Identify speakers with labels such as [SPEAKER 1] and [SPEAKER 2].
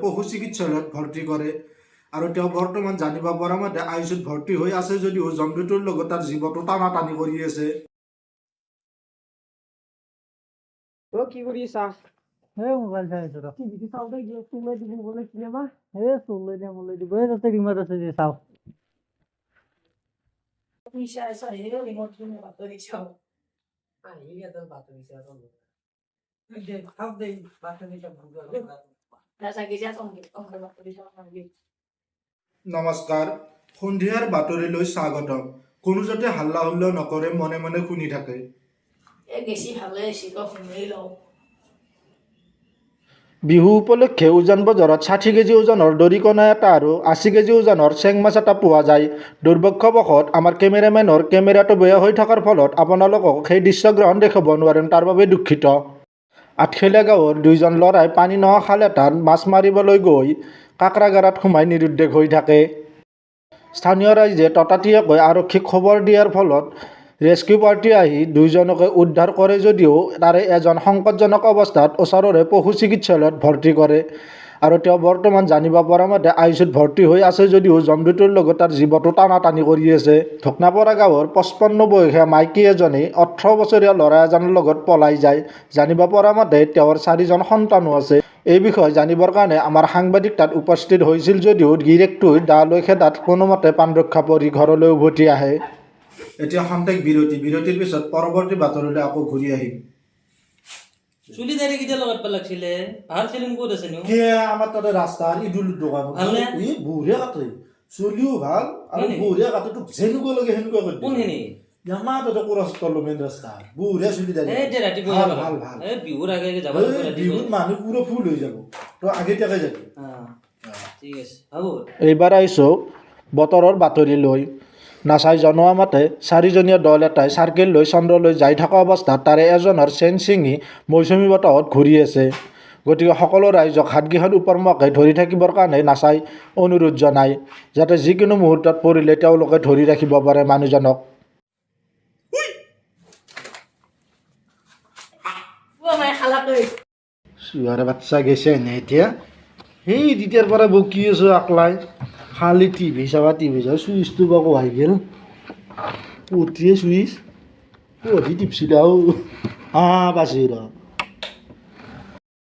[SPEAKER 1] পশু চিকিৎসালয়ত ভৰ্তি কৰে আৰু তেওঁ বৰ্তমান জানিব পৰা মতে আইচিউত ভৰ্তি হৈ আছে যদিও জন্তুটোৰ লগত তাৰ জীৱটো টানাটানি কৰি আছে।
[SPEAKER 2] কি কৰি আছা?
[SPEAKER 3] মোবাইল চাই আছো।
[SPEAKER 2] টিভিটো চাওঁতে গিয়ে চুলাই দিব বোলে চিনেমা।
[SPEAKER 3] চুলৈ দিব তাতে ৰিমট আছে যে চাওঁ।
[SPEAKER 2] পইচা আছে ৰিমট কিনে বাতৰি চাওঁ। ইয়াতে বাতৰি চাওঁ।
[SPEAKER 1] নমস্কাৰ, সন্ধিয়াৰ বাতৰিলৈ স্বাগতম। কোনো যাতে হাল্লা হুল্লা নকৰে, মনে মনে শুনি থাকে। বিহু উপলক্ষে উজান বজাৰত 60 কেজি ওজনৰ দৰিকণা এটা আৰু 80 কেজি ওজনৰ চেং মাছ এটা পোৱা যায়। দুৰ্ভাগ্যবশত আমাৰ কেমেৰামেনৰ কেমেৰাটো বেয়া হৈ থকাৰ ফলত আপোনালোকক সেই দৃশ্যগ্ৰহণ দেখাব নোৱাৰিম, তাৰ বাবে দুখিত। আঠখেলীয়া গাঁৱৰ দুইজন ল'ৰাই পানী নোহোৱা খাল এটাত মাছ মাৰিবলৈ গৈ কাকৰাগাৰাত সোমাই নিৰুদ্দেশ হৈ থাকে। স্থানীয় ৰাইজে ততাতৈয়াকৈ আৰক্ষীক খবৰ দিয়াৰ ফলত ৰেস্কিউ পাৰ্টি আহি দুইজনকে উদ্ধাৰ কৰে যদিও তাৰে এজন সংকটজনক অৱস্থাত ওচৰৰে পশু চিকিৎসালয়ত ভৰ্তি কৰে আৰু তেওঁ বৰ্তমান জানিব পৰা মতে আইচিউত ভৰ্তি হৈ আছে যদিও জন্তুটোৰ লগত তাৰ জীৱটো টানাটানি কৰি আছে। ঢকনাপৰা গাঁৱৰ 55 বয়সীয়া মাইকী এজনী 18 বছৰীয়া ল'ৰা এজনৰ লগত পলাই যায়। জানিব পৰা মতে তেওঁৰ 4জন সন্তানো আছে। এই বিষয়ে জানিবৰ কাৰণে আমাৰ সাংবাদিক তাত উপস্থিত হৈছিল যদিও গিৰেকটোৱে দা লৈ খেদাত কোনোমতে প্ৰাণ ৰক্ষা পৰি ঘৰলৈ উভতি আহে। এতিয়া খন্তেক বিৰতিৰ পিছত পৰৱৰ্তী বাতৰিলৈ আকৌ ঘূৰি আহিম।
[SPEAKER 4] চুলি দাড়ি কিটা লগত লাগছিলে ভাল চেলুন ক'ত আছে নো?
[SPEAKER 1] আমাৰ তাতে ৰাস্তাৰ ইদুল দোকান বঢ়িয়া কাটে, চুলিও ভাল আৰু বঢ়িয়া কাটে, তোক যেনেকুৱা লাগে সেনেকুৱা কৰি
[SPEAKER 4] কোন হেনি
[SPEAKER 1] আমাৰ তাতে কোৰাস্তল মেইন ৰাস্তা বঢ়িয়া চুলি দাড়ি
[SPEAKER 4] ৰাতিপুৱা
[SPEAKER 1] ভাল ভাল
[SPEAKER 4] বিহুৰ আগে যাব
[SPEAKER 1] বিহুত মানুহ পুৰা ফুল হৈ যাব, তই আগতীয়াকৈ যাবি।
[SPEAKER 4] ঠিক আছে হ'ব।
[SPEAKER 1] এইবাৰ আহিছোঁ বতৰৰ বাতৰি লৈ। নাচাই জনোৱা মতে 4জনীয়া দল এটাই চাৰ্কেল লৈ চন্দ্ৰলৈ যাই থকা অৱস্থাত তাৰে এজনৰ চেন ছিঙি মৌচুমী বতাহত ঘূৰি আছে। গতিকে সকলো ৰাইজক হাতকেইখন ওপৰমুৱাকৈ ধৰি থাকিবৰ কাৰণে নাচাই অনুৰোধ জনায় যাতে যিকোনো মুহূৰ্তত পৰিলে তেওঁলোকে ধৰি ৰাখিব পাৰে মানুহজনক। চুৱাৰে বাচ্চা গৈছে এনে এতিয়া সেই তেতিয়াৰ পৰা বকি আছোঁ আকলাই, খালি টিভি চাবা চুইচটো বা কোহাই গ'ল, উঠিয়ে চুইচ পঢ়ি টিপছিলা পাইছে ৰ